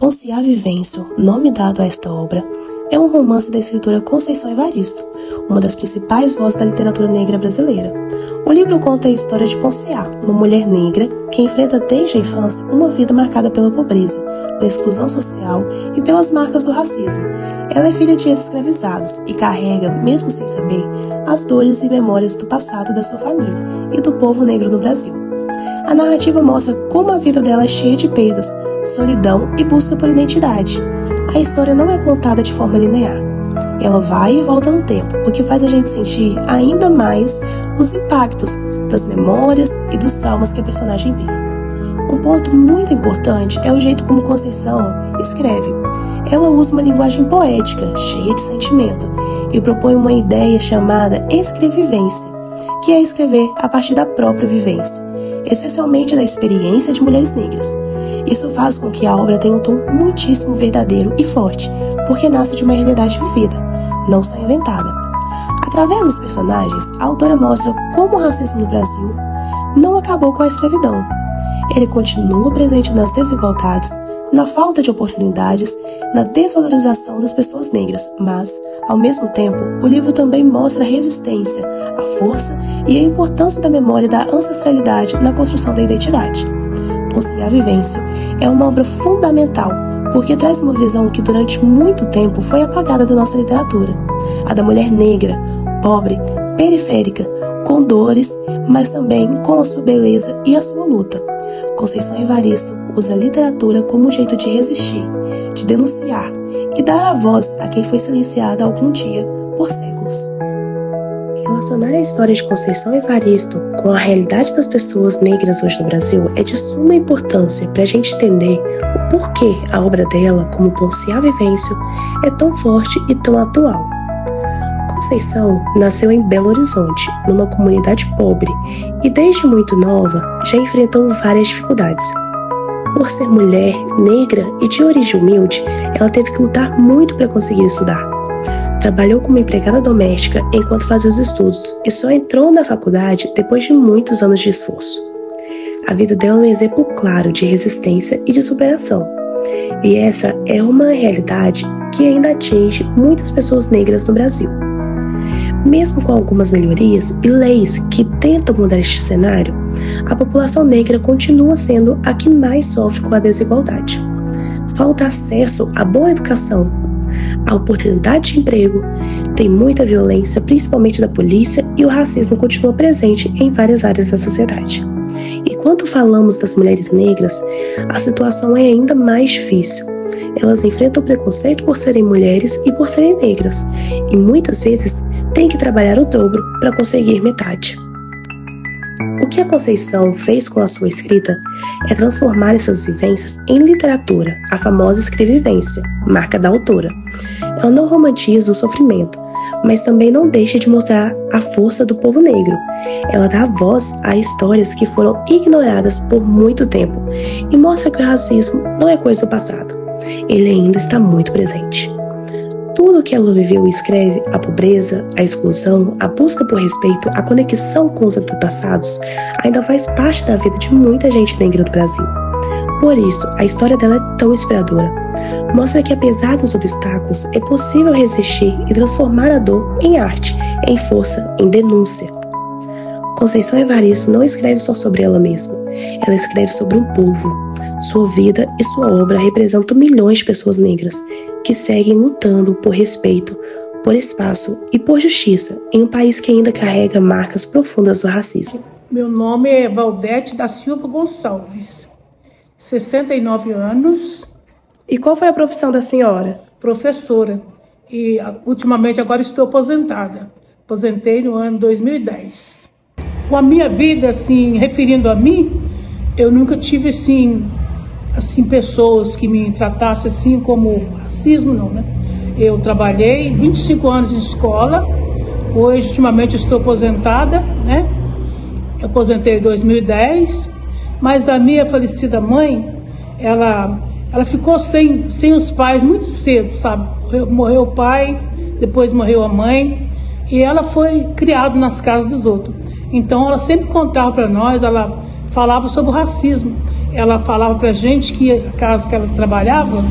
Ponciá Vivêncio, nome dado a esta obra, é um romance da escritora Conceição Evaristo, uma das principais vozes da literatura negra brasileira. O livro conta a história de Ponciá, uma mulher negra que enfrenta desde a infância uma vida marcada pela pobreza, pela exclusão social e pelas marcas do racismo. Ela é filha de ex-escravizados e carrega, mesmo sem saber, as dores e memórias do passado da sua família e do povo negro no Brasil. A narrativa mostra como a vida dela é cheia de perdas, solidão e busca por identidade. A história não é contada de forma linear. Ela vai e volta no tempo, o que faz a gente sentir ainda mais os impactos das memórias e dos traumas que a personagem vive. Um ponto muito importante é o jeito como Conceição escreve. Ela usa uma linguagem poética, cheia de sentimento, e propõe uma ideia chamada escrevivência, que é escrever a partir da própria vivência, especialmente da experiência de mulheres negras. Isso faz com que a obra tenha um tom muitíssimo verdadeiro e forte, porque nasce de uma realidade vivida, não só inventada. Através dos personagens, a autora mostra como o racismo no Brasil não acabou com a escravidão. Ele continua presente nas desigualdades, na falta de oportunidades, na desvalorização das pessoas negras, mas, ao mesmo tempo, o livro também mostra a resistência, a força e a importância da memória e da ancestralidade na construção da identidade. Ponciá Vivência é uma obra fundamental porque traz uma visão que durante muito tempo foi apagada da nossa literatura, a da mulher negra, pobre, periférica, com dores, mas também com a sua beleza e a sua luta. Conceição Evaristo usa a literatura como um jeito de resistir, de denunciar e dar a voz a quem foi silenciada algum dia por séculos. Relacionar a história de Conceição Evaristo com a realidade das pessoas negras hoje no Brasil é de suma importância para a gente entender o porquê a obra dela, como Ponciá Vivêncio, é tão forte e tão atual. Conceição nasceu em Belo Horizonte, numa comunidade pobre, e desde muito nova já enfrentou várias dificuldades. Por ser mulher, negra e de origem humilde, ela teve que lutar muito para conseguir estudar. Trabalhou como empregada doméstica enquanto fazia os estudos e só entrou na faculdade depois de muitos anos de esforço. A vida dela é um exemplo claro de resistência e de superação. E essa é uma realidade que ainda atinge muitas pessoas negras no Brasil. Mesmo com algumas melhorias e leis que tentam mudar este cenário, a população negra continua sendo a que mais sofre com a desigualdade. Falta acesso à boa educação, a oportunidade de emprego, tem muita violência, principalmente da polícia, e o racismo continua presente em várias áreas da sociedade. E quando falamos das mulheres negras, a situação é ainda mais difícil. Elas enfrentam preconceito por serem mulheres e por serem negras, e muitas vezes têm que trabalhar o dobro para conseguir metade. O que a Conceição fez com a sua escrita é transformar essas vivências em literatura, a famosa escrevivência, marca da autora. Ela não romantiza o sofrimento, mas também não deixa de mostrar a força do povo negro. Ela dá voz a histórias que foram ignoradas por muito tempo e mostra que o racismo não é coisa do passado. Ele ainda está muito presente. Tudo que ela viveu e escreve, a pobreza, a exclusão, a busca por respeito, a conexão com os antepassados, ainda faz parte da vida de muita gente negra do Brasil. Por isso, a história dela é tão inspiradora. Mostra que, apesar dos obstáculos, é possível resistir e transformar a dor em arte, em força, em denúncia. Conceição Evaristo não escreve só sobre ela mesma. Ela escreve sobre um povo. Sua vida e sua obra representam milhões de pessoas negras que seguem lutando por respeito, por espaço e por justiça em um país que ainda carrega marcas profundas do racismo. Meu nome é Valdete da Silva Gonçalves, 69 anos. E qual foi a profissão da senhora? Professora. E ultimamente agora estou aposentada. Aposentei no ano 2010. Com a minha vida, assim, referindo a mim, eu nunca tive, assim, pessoas que me tratassem assim como racismo, não, né? Eu trabalhei 25 anos em escola, hoje, ultimamente, estou aposentada, né? Eu aposentei em 2010, mas a minha falecida mãe, ela ficou sem os pais muito cedo, sabe? Morreu o pai, depois morreu a mãe, e ela foi criada nas casas dos outros. Então, ela sempre contava para nós, ela falava sobre o racismo. ela falava pra gente que a casa que ela trabalhava,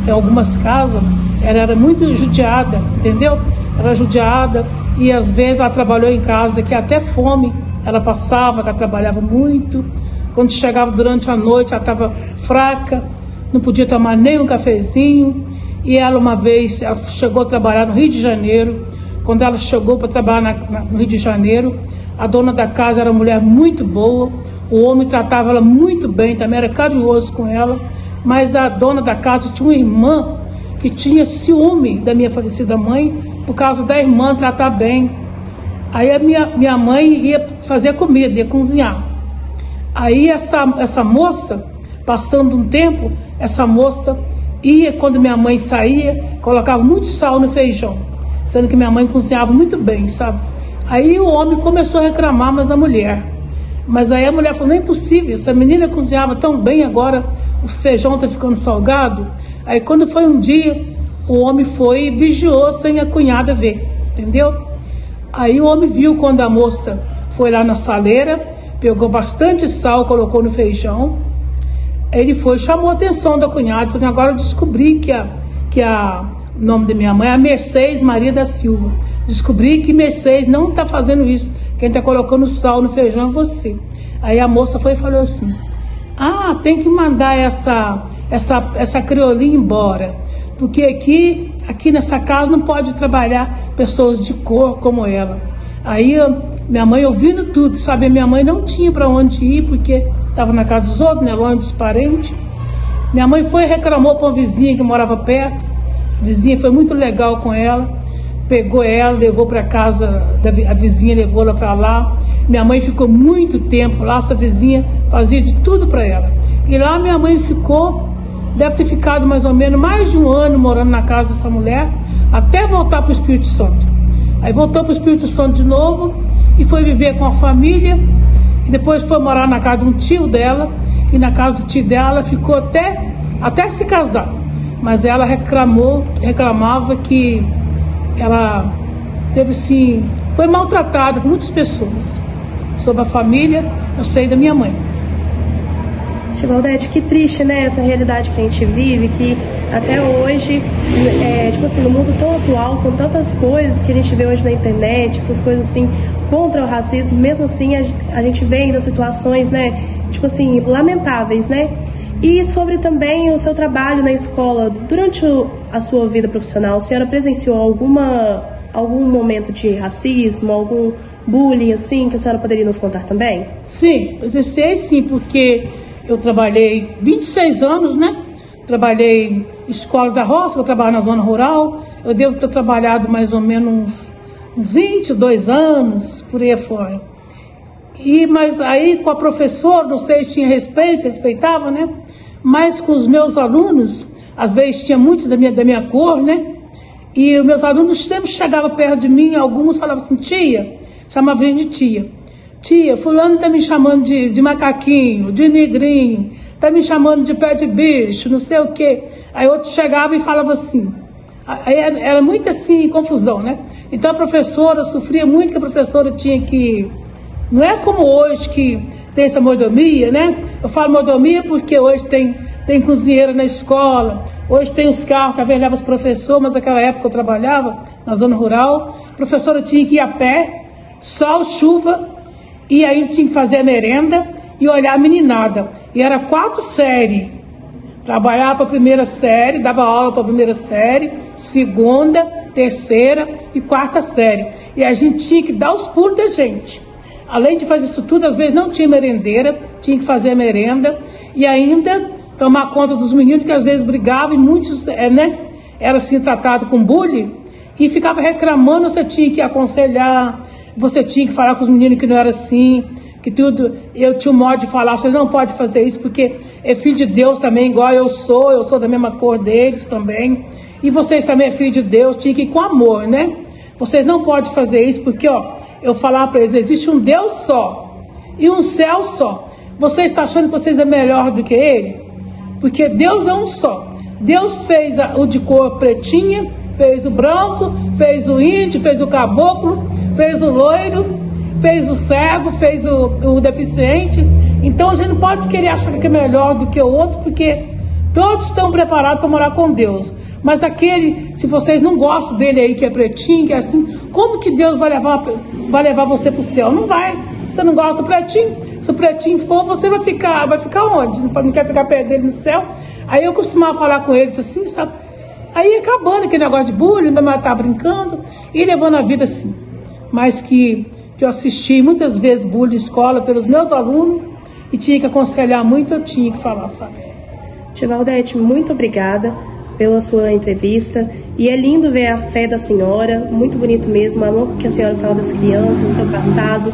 em algumas casas, ela era muito judiada, entendeu? Era judiada, e às vezes ela trabalhou em casa que até fome ela passava, que ela trabalhava muito. Quando chegava durante a noite, ela estava fraca, não podia tomar nem um cafezinho. E ela, uma vez, ela chegou a trabalhar no Rio de Janeiro. Quando ela chegou para trabalhar no Rio de Janeiro, a dona da casa era uma mulher muito boa, o homem tratava ela muito bem, também era carinhoso com ela, mas a dona da casa tinha uma irmã que tinha ciúme da minha falecida mãe, por causa da irmã tratar bem. Aí a minha mãe ia fazer comida, ia cozinhar. Aí essa moça, passando um tempo, essa moça ia, quando minha mãe saía, colocava muito sal no feijão, sendo que minha mãe cozinhava muito bem, sabe? Aí o homem começou a reclamar, mas a mulher. Mas aí a mulher falou, não é impossível, essa menina cozinhava tão bem, agora o feijão está ficando salgado. Aí quando foi um dia, o homem foi e vigiou sem a cunhada ver, entendeu? Aí o homem viu quando a moça foi lá na saleira, pegou bastante sal, colocou no feijão. Ele foi, chamou a atenção da cunhada, falou assim, agora eu descobri que o nome da minha mãe é Mercedes Maria da Silva. Descobri que Mercedes não está fazendo isso. Quem está colocando sal no feijão é você. Aí a moça foi e falou assim, tem que mandar essa criolinha embora, porque aqui nessa casa não pode trabalhar pessoas de cor como ela. Aí minha mãe ouvindo tudo, sabe? Minha mãe não tinha para onde ir, porque estava na casa dos outros, né, longe dos parentes. Minha mãe foi e reclamou para uma vizinha que morava perto. A vizinha foi muito legal com ela, pegou ela, levou para casa, a vizinha levou ela para lá. Minha mãe ficou muito tempo lá, essa vizinha fazia de tudo para ela. E lá minha mãe ficou, deve ter ficado mais ou menos mais de um ano morando na casa dessa mulher, até voltar para o Espírito Santo. Aí voltou para o Espírito Santo de novo e foi viver com a família. E depois foi morar na casa de um tio dela, e na casa do tio dela ficou até se casar. Mas ela reclamava que ela teve assim, foi maltratada por muitas pessoas. Sobre a família, eu sei da minha mãe. Tia Valdete, que triste, né, essa realidade que a gente vive, que até hoje, tipo assim, no mundo tão atual, com tantas coisas que a gente vê hoje na internet, essas coisas assim, contra o racismo, mesmo assim a gente vê ainda situações, né, tipo assim, lamentáveis, né? E sobre também o seu trabalho na escola, durante a sua vida profissional, a senhora presenciou algum momento de racismo, algum bullying, assim, que a senhora poderia nos contar também? Sim, presenciei sim, porque eu trabalhei 26 anos, né? Trabalhei em escola da roça, eu trabalho na zona rural. Eu devo ter trabalhado mais ou menos uns 22 anos, por aí afora. Mas aí com a professora, não sei se tinha respeitava, né? Mas com os meus alunos, às vezes tinha muitos da minha cor, né? E os meus alunos sempre chegavam perto de mim, alguns falavam assim, tia, chamavam de tia. Tia, fulano está me chamando de macaquinho, de negrinho, está me chamando de pé de bicho, não sei o quê. Aí outro chegava e falava assim. Aí era muito assim, confusão, né? Então a professora sofria muito, que a professora tinha que... Não é como hoje que tem essa mordomia, né? Eu falo mordomia porque hoje tem cozinheira na escola, hoje tem os carros que às vezes levam os professores, mas naquela época eu trabalhava na zona rural, a professora tinha que ir a pé, sol, chuva, e aí tinha que fazer a merenda e olhar a meninada. E era 4 séries. Trabalhava para a primeira série, dava aula para a primeira série, segunda, terceira e 4ª série. E a gente tinha que dar os pulos da gente. Além de fazer isso tudo, às vezes não tinha merendeira, tinha que fazer a merenda e ainda tomar conta dos meninos que às vezes brigavam e muitos, né, eram assim tratados com bullying e ficava reclamando, você tinha que aconselhar, você tinha que falar com os meninos que não era assim, que tudo, eu tinha um modo de falar, vocês não podem fazer isso porque é filho de Deus também, igual eu sou da mesma cor deles também, e vocês também é filho de Deus, tinha que ir com amor, né? Vocês não podem fazer isso porque, eu falava para eles, existe um Deus só e um céu só. Vocês estão achando que vocês é melhor do que ele? Porque Deus é um só. Deus fez o de cor pretinha, fez o branco, fez o índio, fez o caboclo, fez o loiro, fez o cego, fez o deficiente. Então a gente não pode querer achar que é melhor do que o outro, porque todos estão preparados para morar com Deus. Mas aquele, se vocês não gostam dele aí, que é pretinho, que é assim, como que Deus vai levar você para o céu? Não vai. Você não gosta do pretinho? Se o pretinho for, você vai ficar onde? Não quer ficar perto dele no céu? Aí eu costumava falar com eles assim, sabe? Aí acabando aquele negócio de bullying, ainda mais tá brincando e levando a vida assim. Mas que eu assisti muitas vezes bullying em escola pelos meus alunos e tinha que aconselhar muito, eu tinha que falar, sabe? Tia Valdete, muito obrigada pela sua entrevista. E é lindo ver a fé da senhora, muito bonito mesmo, o amor que a senhora fala das crianças, seu passado.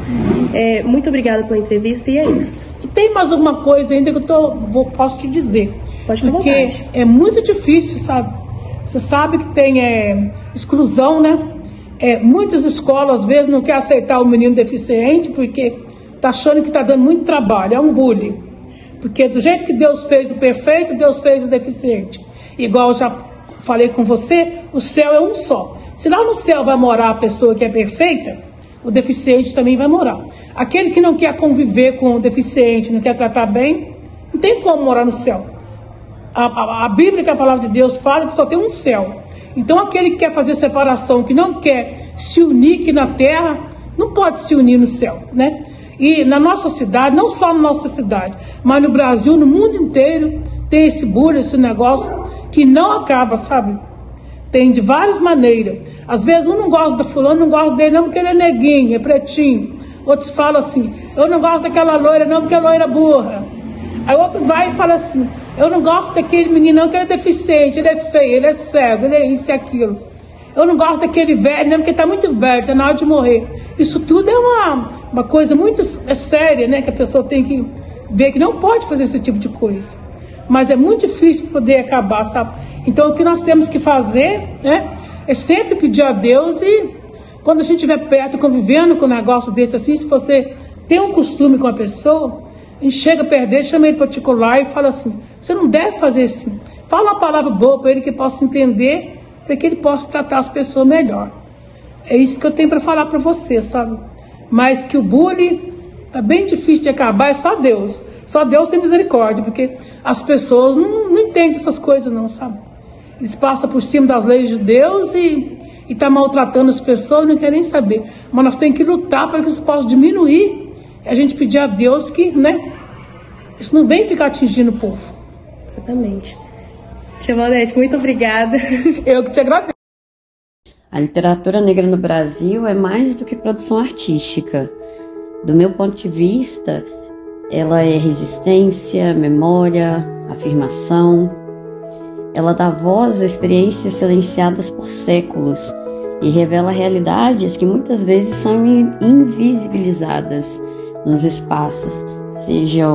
Muito obrigada pela entrevista e é isso. E tem mais alguma coisa ainda que posso te dizer. Pode ficar à porque vontade. É muito difícil, sabe? Você sabe que tem exclusão, né? Muitas escolas, às vezes, não querem aceitar o menino deficiente porque tá achando que tá dando muito trabalho, é um bullying. Porque do jeito que Deus fez o perfeito, Deus fez o deficiente. Igual eu já falei com você, o céu é um só. Se lá no céu vai morar a pessoa que é perfeita, o deficiente também vai morar. Aquele que não quer conviver com o deficiente, não quer tratar bem, não tem como morar no céu. A Bíblia, que é a palavra de Deus, fala que só tem um céu. Então aquele que quer fazer separação, que não quer se unir aqui na terra, não pode se unir no céu, né? E na nossa cidade, não só na nossa cidade, mas no Brasil, no mundo inteiro, tem esse bullying, esse negócio que não acaba, sabe? Tem de várias maneiras. Às vezes um não gosta da fulano, não gosta dele não porque ele é neguinho, é pretinho. Outros falam assim, eu não gosto daquela loira não porque a loira é burra. Aí outro vai e fala assim, eu não gosto daquele menino não porque ele é deficiente, ele é feio, ele é cego, ele é isso e aquilo. Eu não gosto daquele velho não porque está muito velho, está na hora de morrer. Isso tudo é uma coisa muito séria, né? Que a pessoa tem que ver que não pode fazer esse tipo de coisa. Mas é muito difícil poder acabar, sabe? Então o que nós temos que fazer, né? É sempre pedir a Deus e quando a gente estiver perto, convivendo com um negócio desse assim, se você tem um costume com a pessoa, a gente chega perto dele, chama ele particular e fala assim, você não deve fazer assim. Fala uma palavra boa para ele que possa entender, para que ele possa tratar as pessoas melhor. É isso que eu tenho para falar para você, sabe? Mas que o bullying tá bem difícil de acabar, é só Deus. Só Deus tem misericórdia, porque as pessoas não entendem essas coisas não, sabe? Eles passam por cima das leis de Deus e tá maltratando as pessoas, não querem nem saber. Mas nós temos que lutar para que isso possa diminuir. E a gente pedir a Deus que, né? Isso não vem ficar atingindo o povo. Exatamente. Tia Valdete, muito obrigada. Eu que te agradeço. A literatura negra no Brasil é mais do que produção artística. Do meu ponto de vista, ela é resistência, memória, afirmação. Ela dá voz a experiências silenciadas por séculos e revela realidades que muitas vezes são invisibilizadas nos espaços, seja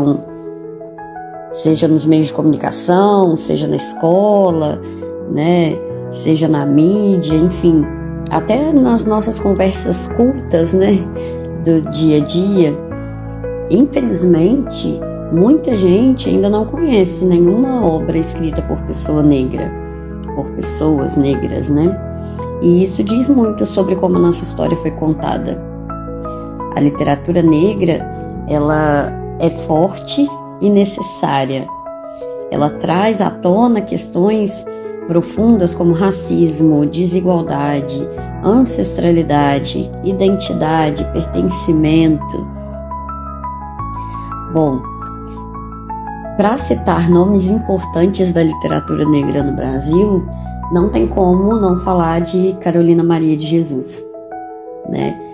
nos meios de comunicação, seja na escola, né, seja na mídia, enfim, até nas nossas conversas cultas, né, do dia a dia. Infelizmente, muita gente ainda não conhece nenhuma obra escrita por pessoa negra, por pessoas negras, né? E isso diz muito sobre como a nossa história foi contada. A literatura negra, ela é forte e necessária. Ela traz à tona questões profundas como racismo, desigualdade, ancestralidade, identidade, pertencimento. Bom, para citar nomes importantes da literatura negra no Brasil, não tem como não falar de Carolina Maria de Jesus, né?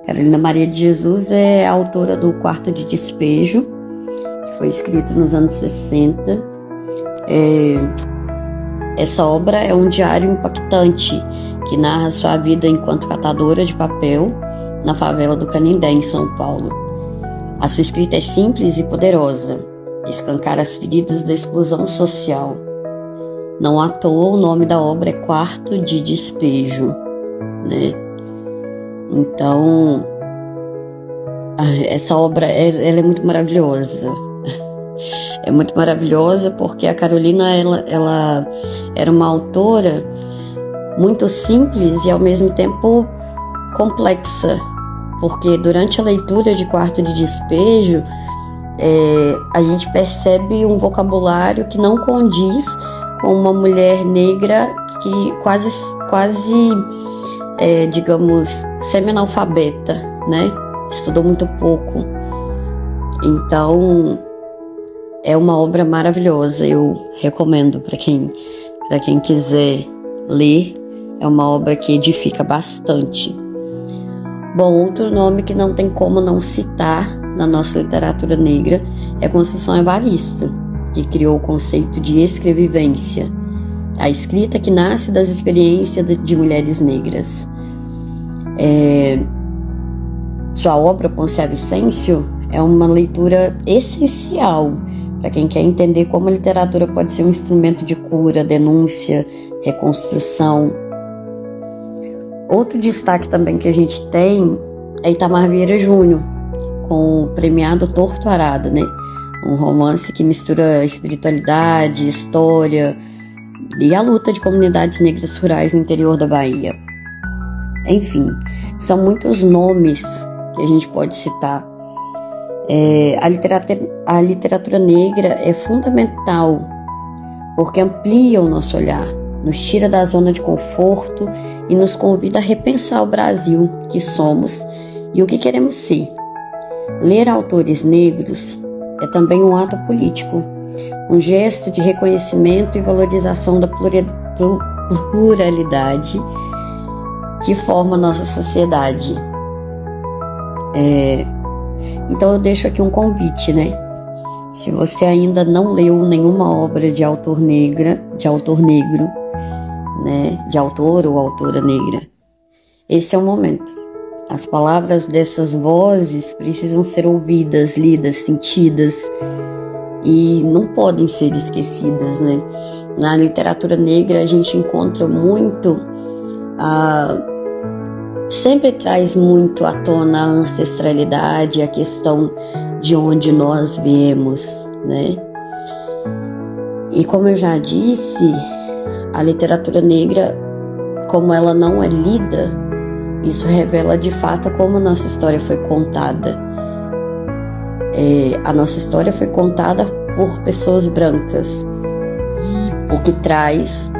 Carolina Maria de Jesus é a autora do Quarto de Despejo, que foi escrito nos anos 60. Essa obra é um diário impactante que narra sua vida enquanto catadora de papel na favela do Canindé, em São Paulo. A sua escrita é simples e poderosa, escancara as feridas da exclusão social. Não à toa o nome da obra é Quarto de Despejo, né? Então, essa obra ela é muito maravilhosa. É muito maravilhosa porque a Carolina ela era uma autora muito simples e ao mesmo tempo complexa, porque durante a leitura de Quarto de Despejo a gente percebe um vocabulário que não condiz com uma mulher negra que quase digamos, semi-analfabeta, né? Estudou muito pouco. Então, é uma obra maravilhosa, eu recomendo para quem quiser ler. É uma obra que edifica bastante. Bom, outro nome que não tem como não citar na nossa literatura negra é Conceição Evaristo, que criou o conceito de escrevivência, a escrita que nasce das experiências de mulheres negras. Sua obra, Poncia Vicêncio, é uma leitura essencial para quem quer entender como a literatura pode ser um instrumento de cura, denúncia, reconstrução. Outro destaque também que a gente tem é Itamar Vieira Júnior, com o premiado Torto Arado, né? Um romance que mistura espiritualidade, história e a luta de comunidades negras rurais no interior da Bahia. Enfim, são muitos nomes que a gente pode citar. A literatura negra é fundamental porque amplia o nosso olhar, nos tira da zona de conforto e nos convida a repensar o Brasil que somos e o que queremos ser. Ler autores negros é também um ato político, um gesto de reconhecimento e valorização da pluralidade que forma a nossa sociedade. Então eu deixo aqui um convite, né? Se você ainda não leu nenhuma obra de autor negro, né? De autor ou autora negra, esse é o momento. As palavras dessas vozes precisam ser ouvidas, lidas, sentidas e não podem ser esquecidas, né? Na literatura negra a gente encontra muito sempre traz muito à tona a ancestralidade, a questão de onde nós viemos, né? E como eu já disse, a literatura negra, como ela não é lida, isso revela de fato como a nossa história foi contada. A nossa história foi contada por pessoas brancas, o que traz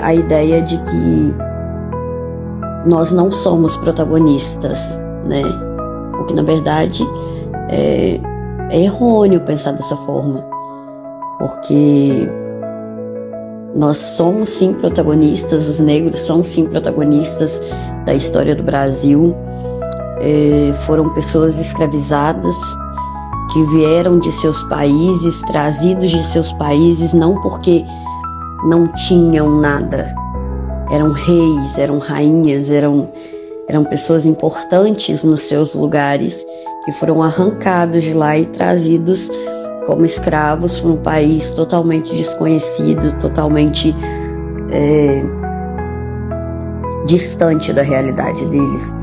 a ideia de que nós não somos protagonistas, né? O que na verdade é errôneo pensar dessa forma, porque nós somos sim protagonistas, os negros são sim protagonistas da história do Brasil. Foram pessoas escravizadas que vieram de seus países, trazidos de seus países, não porque não tinham nada. Eram reis, eram rainhas, eram pessoas importantes nos seus lugares que foram arrancados de lá e trazidos como escravos para um país totalmente desconhecido, totalmente distante da realidade deles.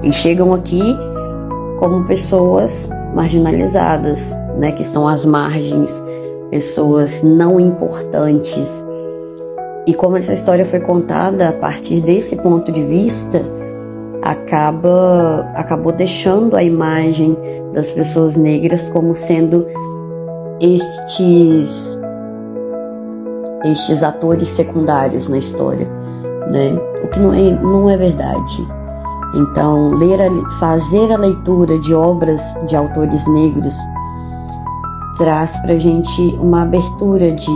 E chegam aqui como pessoas marginalizadas, né, que estão às margens, pessoas não importantes. E como essa história foi contada a partir desse ponto de vista, acabou deixando a imagem das pessoas negras como sendo estes atores secundários na história, né? O que não é verdade. Então, fazer a leitura de obras de autores negros traz pra gente uma abertura de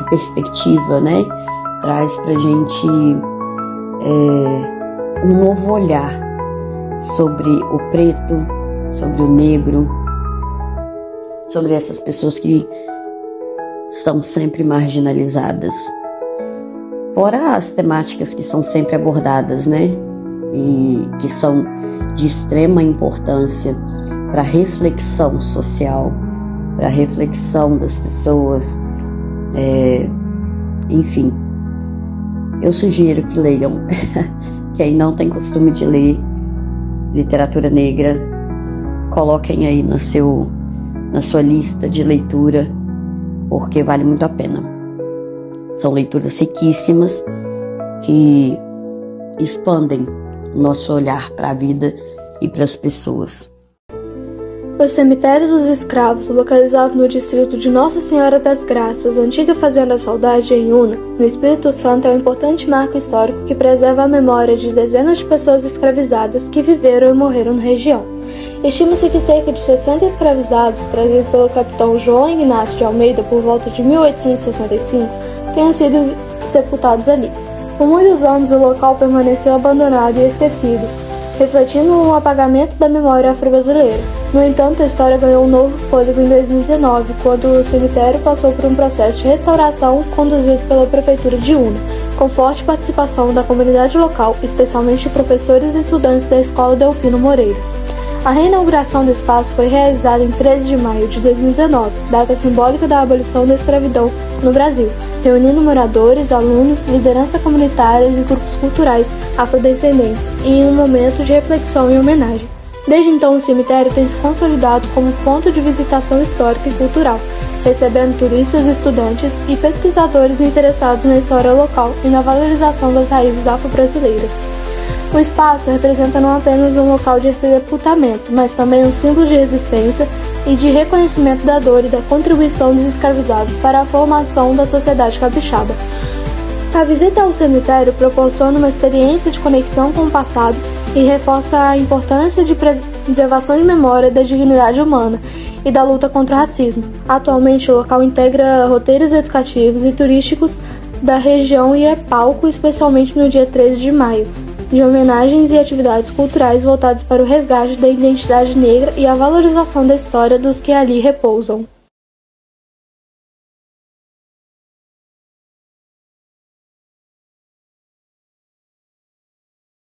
perspectiva, né? Traz pra gente um novo olhar sobre o preto, sobre o negro, sobre essas pessoas que estão sempre marginalizadas. Fora as temáticas que são sempre abordadas, né? E que são de extrema importância para a reflexão social, para a reflexão das pessoas. Enfim, eu sugiro que leiam. Quem não tem costume de ler literatura negra, coloquem aí na sua lista de leitura, porque vale muito a pena. São leituras riquíssimas que expandem o nosso olhar para a vida e para as pessoas. O cemitério dos escravos, localizado no distrito de Nossa Senhora das Graças, antiga Fazenda Saudade, em Una, no Espírito Santo, é um importante marco histórico que preserva a memória de dezenas de pessoas escravizadas que viveram e morreram na região. Estima-se que cerca de 60 escravizados, trazidos pelo capitão João Ignácio de Almeida por volta de 1865, tenham sido sepultados ali. Por muitos anos, o local permaneceu abandonado e esquecido, refletindo um apagamento da memória afro-brasileira. No entanto, a história ganhou um novo fôlego em 2019, quando o cemitério passou por um processo de restauração conduzido pela Prefeitura de Una, com forte participação da comunidade local, especialmente de professores e estudantes da Escola Delfino Moreira. A reinauguração do espaço foi realizada em 13 de maio de 2019, data simbólica da abolição da escravidão no Brasil, reunindo moradores, alunos, liderança comunitárias e grupos culturais afrodescendentes em um momento de reflexão e homenagem. Desde então, o cemitério tem se consolidado como ponto de visitação histórica e cultural, recebendo turistas, estudantes e pesquisadores interessados na história local e na valorização das raízes afro-brasileiras. O espaço representa não apenas um local de sepultamento, mas também um símbolo de resistência e de reconhecimento da dor e da contribuição dos escravizados para a formação da sociedade capixaba. A visita ao cemitério proporciona uma experiência de conexão com o passado e reforça a importância de preservação de memória da dignidade humana e da luta contra o racismo. Atualmente, o local integra roteiros educativos e turísticos da região e é palco, especialmente no dia 13 de maio, de homenagens e atividades culturais voltadas para o resgate da identidade negra e a valorização da história dos que ali repousam.